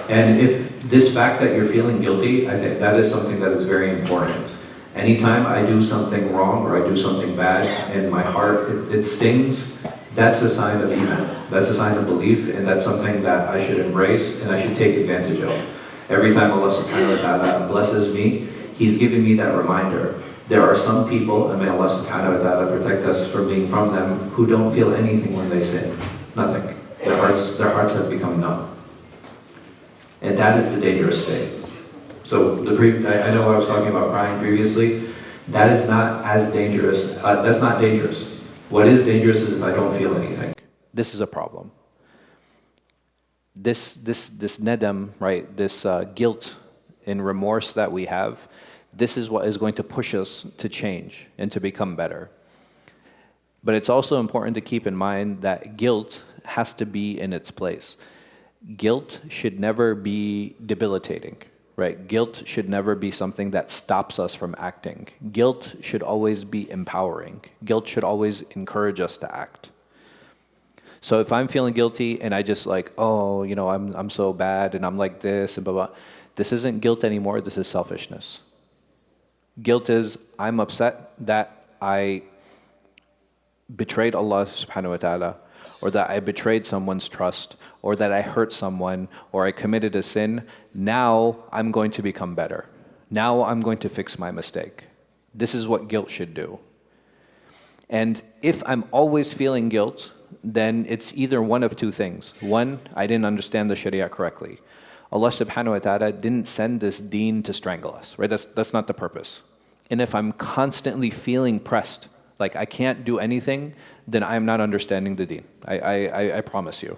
And if this fact that you're feeling guilty, I think that is something that is very important. Anytime I do something wrong or I do something bad and my heart, it stings, that's a sign of iman. That's a sign of belief, and that's something that I should embrace and I should take advantage of. Every time Allah subhanahu wa ta'ala blesses me, He's giving me that reminder. There are some people, and may Allah subhanahu wa ta'ala protect us from being from them, who don't feel anything when they sin. Nothing. Their hearts have become numb. And that is the dangerous state. So I know I was talking about crying previously. That is not as dangerous. That's not dangerous. What is dangerous is if I don't feel anything. This is a problem. This nedam, right? This guilt and remorse that we have, this is what is going to push us to change and to become better. But it's also important to keep in mind that guilt has to be in its place. Guilt should never be debilitating, right? Guilt should never be something that stops us from acting. Guilt should always be empowering. Guilt should always encourage us to act. So if I'm feeling guilty and I just like, oh, I'm so bad and I'm like this and blah, blah, this isn't guilt anymore, this is selfishness. Guilt is, I'm upset that I betrayed Allah subhanahu wa ta'ala, or that I betrayed someone's trust, or that I hurt someone, or I committed a sin. Now I'm going to become better. Now I'm going to fix my mistake. This is what guilt should do. And if I'm always feeling guilt, then it's either one of two things. One, I didn't understand the Sharia correctly. Allah subhanahu wa ta'ala didn't send this deen to strangle us, right? That's not the purpose. And if I'm constantly feeling pressed, like I can't do anything, then I'm not understanding the deen. I promise you.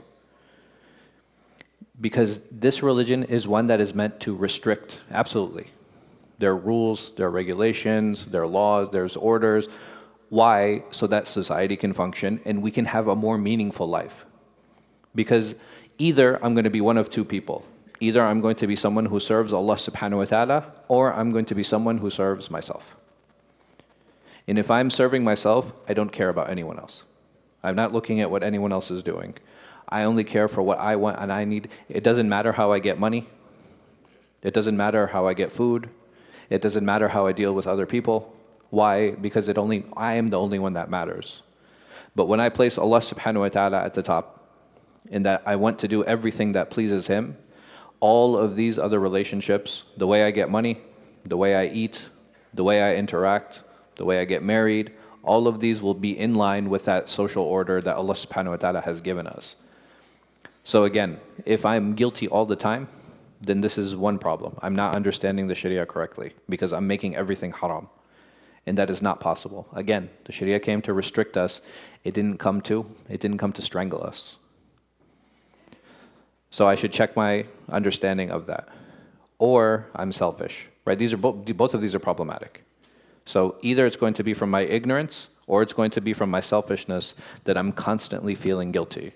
Because this religion is one that is meant to restrict, absolutely. There are rules, there are regulations, there are laws, there's orders. Why? So that society can function and we can have a more meaningful life. Because either I'm going to be one of two people. Either I'm going to be someone who serves Allah subhanahu wa ta'ala, or I'm going to be someone who serves myself. And if I'm serving myself, I don't care about anyone else. I'm not looking at what anyone else is doing. I only care for what I want and I need. It doesn't matter how I get money. It doesn't matter how I get food. It doesn't matter how I deal with other people. Why? Because I am the only one that matters. But when I place Allah subhanahu wa ta'ala at the top, in that I want to do everything that pleases Him, all of these other relationships, the way I get money, the way I eat, the way I interact, the way I get married, all of these will be in line with that social order that Allah subhanahu wa ta'ala has given us. So again, if I'm guilty all the time, then this is one problem. I'm not understanding the Sharia correctly because I'm making everything haram. And that is not possible. Again, the Sharia came to restrict us. It didn't come to strangle us. So I should check my understanding of that. Or I'm selfish, right? Both of these are problematic. So either it's going to be from my ignorance or it's going to be from my selfishness that I'm constantly feeling guilty.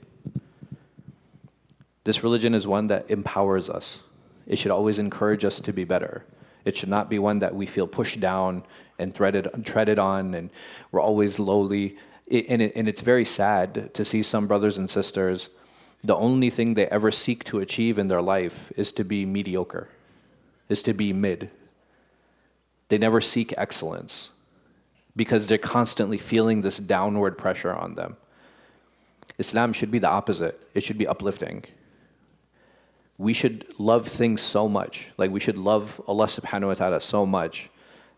This religion is one that empowers us. It should always encourage us to be better. It should not be one that we feel pushed down and treaded on and we're always lowly. And it's very sad to see some brothers and sisters, the only thing they ever seek to achieve in their life is to be mediocre, is to be mid. They never seek excellence because they're constantly feeling this downward pressure on them. Islam should be the opposite. It should be uplifting. We should love things so much, like we should love Allah subhanahu wa ta'ala so much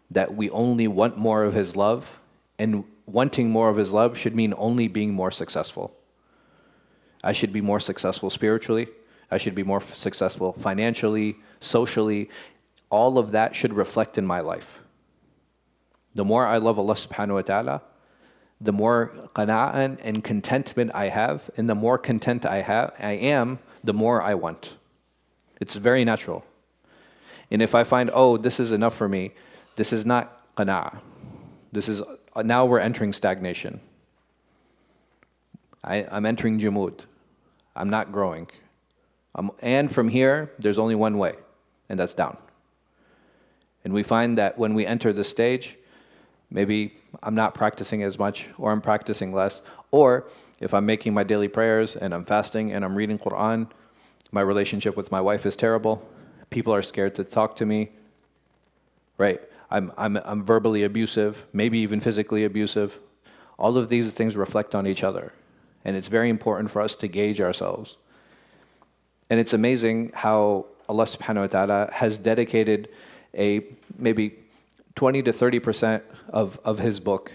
that we only want more of His love, and wanting more of His love should mean only being more successful. I should be more successful spiritually. I should be more successful financially, socially. All of that should reflect in my life. The more I love Allah subhanahu wa ta'ala, the more qana'an and contentment I have, and the more content I am, the more I want. It's very natural. And if I find, oh, this is enough for me, this is not qana'ah. Now we're entering stagnation. I'm entering jumud. I'm not growing. And from here, there's only one way, and that's down. And we find that when we enter this stage, maybe I'm not practicing as much, or I'm practicing less, or if I'm making my daily prayers and I'm fasting and I'm reading Quran, My relationship with my wife is terrible. People are scared to talk to me, right? I'm verbally abusive, maybe even physically abusive. All of these things reflect on each other. And it's very important for us to gauge ourselves. And it's amazing how Allah subhanahu wa ta'ala has dedicated a maybe 20 to 30% of His book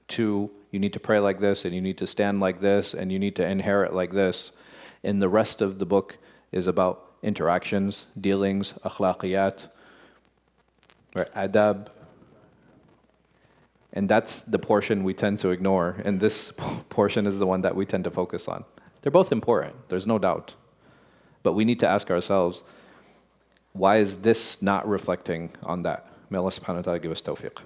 to you need to pray like this, and you need to stand like this, and you need to inherit like this. And the rest of the book is about interactions, dealings, akhlaqiyat, right, adab. And that's the portion we tend to ignore, and this portion is the one that we tend to focus on. They're both important, there's no doubt. But we need to ask ourselves, why is this not reflecting on that? May Allah subhanahu wa ta'ala give us tawfiq.